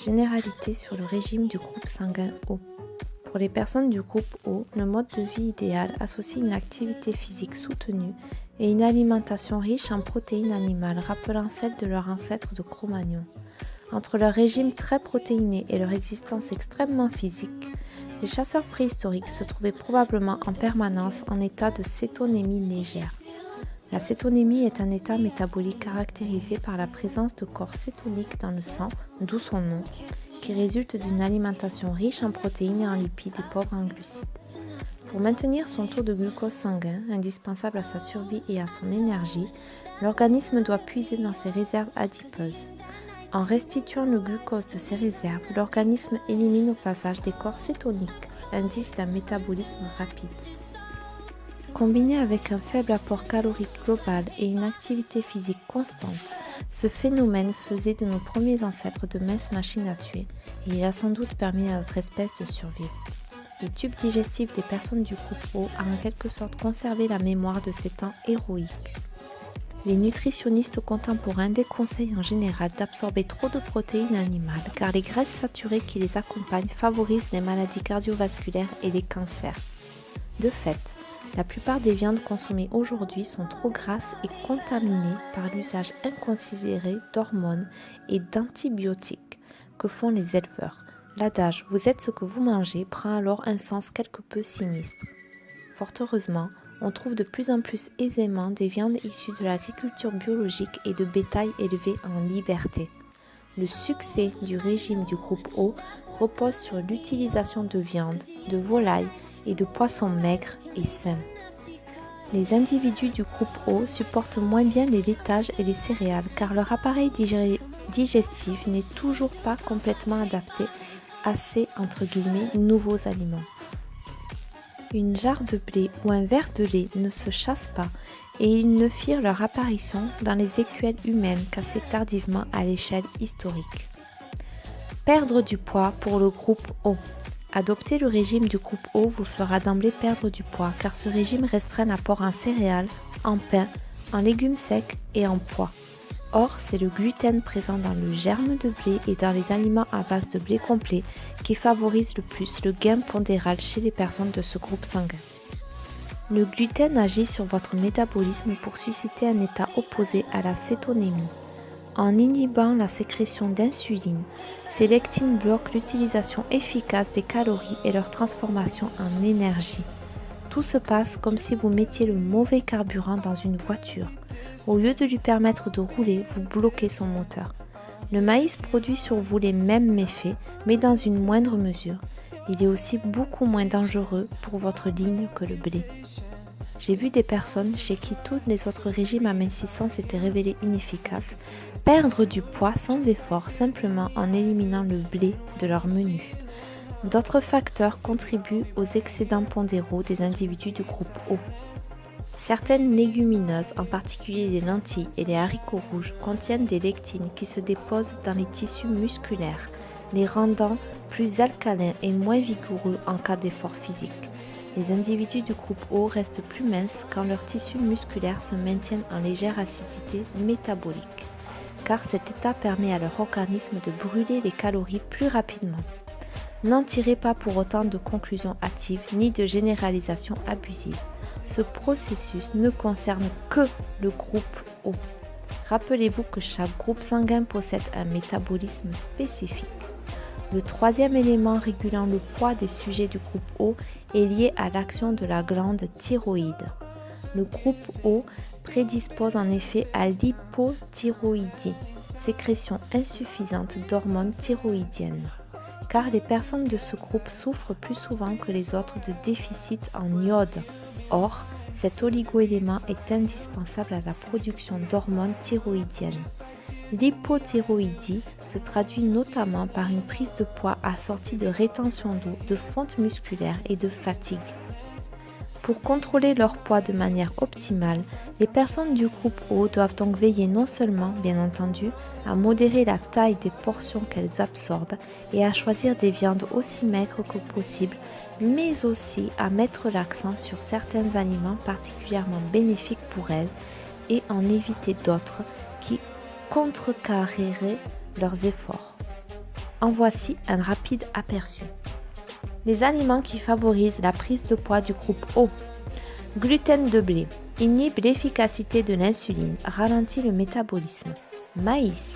Généralité sur le régime du groupe sanguin O. Pour les personnes du groupe O, le mode de vie idéal associe une activité physique soutenue et une alimentation riche en protéines animales rappelant celle de leurs ancêtres de Cro-Magnon. Entre leur régime très protéiné et leur existence extrêmement physique, les chasseurs préhistoriques se trouvaient probablement en permanence en état de cétonémie légère. La cétonémie est un état métabolique caractérisé par la présence de corps cétoniques dans le sang, d'où son nom, qui résulte d'une alimentation riche en protéines et en lipides et pauvre en glucides. Pour maintenir son taux de glucose sanguin, indispensable à sa survie et à son énergie, l'organisme doit puiser dans ses réserves adipeuses. En restituant le glucose de ses réserves, l'organisme élimine au passage des corps cétoniques, indice d'un métabolisme rapide. Combiné avec un faible apport calorique global et une activité physique constante, ce phénomène faisait de nos premiers ancêtres de minces machines à tuer, et il a sans doute permis à notre espèce de survivre. Le tube digestif des personnes du groupe O a en quelque sorte conservé la mémoire de ces temps héroïques. Les nutritionnistes contemporains déconseillent en général d'absorber trop de protéines animales car les graisses saturées qui les accompagnent favorisent les maladies cardiovasculaires et les cancers. De fait, la plupart des viandes consommées aujourd'hui sont trop grasses et contaminées par l'usage inconsidéré d'hormones et d'antibiotiques que font les éleveurs. L'adage « vous êtes ce que vous mangez » prend alors un sens quelque peu sinistre. Fort heureusement, on trouve de plus en plus aisément des viandes issues de l'agriculture biologique et de bétail élevé en liberté. Le succès du régime du groupe O repose sur l'utilisation de viande, de volaille et de poissons maigres et sains. Les individus du groupe O supportent moins bien les laitages et les céréales car leur appareil digestif n'est toujours pas complètement adapté à ces « nouveaux aliments ». Une jarre de blé ou un verre de lait ne se chassent pas et ils ne firent leur apparition dans les écuelles humaines qu'assez tardivement à l'échelle historique. Perdre du poids pour le groupe O. Adopter le régime du groupe O vous fera d'emblée perdre du poids car ce régime restreint l'apport en céréales, en pain, en légumes secs et en pois. Or, c'est le gluten présent dans le germe de blé et dans les aliments à base de blé complet qui favorise le plus le gain pondéral chez les personnes de ce groupe sanguin. Le gluten agit sur votre métabolisme pour susciter un état opposé à la cétonémie. En inhibant la sécrétion d'insuline, ces lectines bloquent l'utilisation efficace des calories et leur transformation en énergie. Tout se passe comme si vous mettiez le mauvais carburant dans une voiture. Au lieu de lui permettre de rouler, vous bloquez son moteur. Le maïs produit sur vous les mêmes méfaits, mais dans une moindre mesure. Il est aussi beaucoup moins dangereux pour votre ligne que le blé. J'ai vu des personnes chez qui tous les autres régimes amincissants s'étaient révélés inefficaces, perdre du poids sans effort simplement en éliminant le blé de leur menu. D'autres facteurs contribuent aux excédents pondéraux des individus du groupe O. Certaines légumineuses, en particulier les lentilles et les haricots rouges, contiennent des lectines qui se déposent dans les tissus musculaires, les rendant plus alcalins et moins vigoureux en cas d'effort physique. Les individus du groupe O restent plus minces quand leurs tissus musculaires se maintiennent en légère acidité métabolique, car cet état permet à leur organisme de brûler les calories plus rapidement. N'en tirez pas pour autant de conclusions hâtives ni de généralisations abusives. Ce processus ne concerne que le groupe O. Rappelez-vous que chaque groupe sanguin possède un métabolisme spécifique. Le troisième élément régulant le poids des sujets du groupe O est lié à l'action de la glande thyroïde. Le groupe O prédispose en effet à l'hypothyroïdie, sécrétion insuffisante d'hormones thyroïdiennes, car les personnes de ce groupe souffrent plus souvent que les autres de déficit en iode. Or, cet oligoélément est indispensable à la production d'hormones thyroïdiennes. L'hypothyroïdie se traduit notamment par une prise de poids assortie de rétention d'eau, de fonte musculaire et de fatigue. Pour contrôler leur poids de manière optimale, les personnes du groupe O doivent donc veiller non seulement, bien entendu, à modérer la taille des portions qu'elles absorbent et à choisir des viandes aussi maigres que possible, mais aussi à mettre l'accent sur certains aliments particulièrement bénéfiques pour elles et en éviter d'autres qui contrecarreraient leurs efforts. En voici un rapide aperçu. Les aliments qui favorisent la prise de poids du groupe O. Gluten de blé inhibe l'efficacité de l'insuline, ralentit le métabolisme. Maïs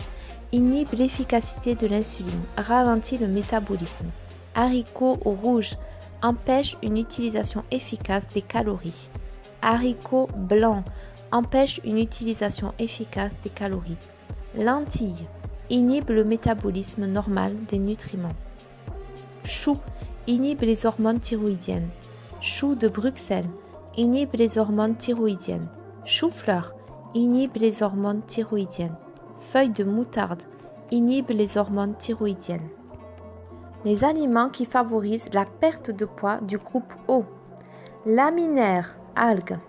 inhibe l'efficacité de l'insuline, ralentit le métabolisme. Haricots rouges empêche une utilisation efficace des calories. Haricots blancs empêche une utilisation efficace des calories. Lentilles inhibe le métabolisme normal des nutriments. Choux inhibe les hormones thyroïdiennes. Choux de Bruxelles inhibe les hormones thyroïdiennes. Chou-fleur inhibe les hormones thyroïdiennes. Feuilles de moutarde inhibe les hormones thyroïdiennes. Les aliments qui favorisent la perte de poids du groupe O. Laminaires, algues,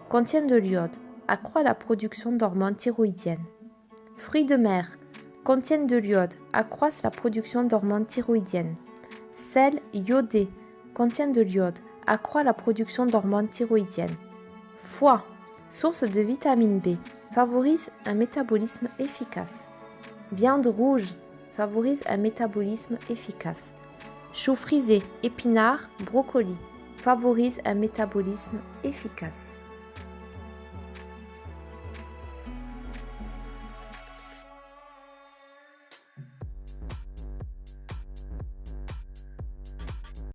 contiennent de l'iode, accroît la production d'hormones thyroïdiennes. Fruits de mer, contiennent de l'iode, accroissent la production d'hormones thyroïdiennes. Sel iodé, contient de l'iode, accroît la production d'hormones thyroïdiennes. Foie, source de vitamine B, favorise un métabolisme efficace. Viande rouge, favorise un métabolisme efficace. Choux frisés, épinards, brocolis, favorise un métabolisme efficace.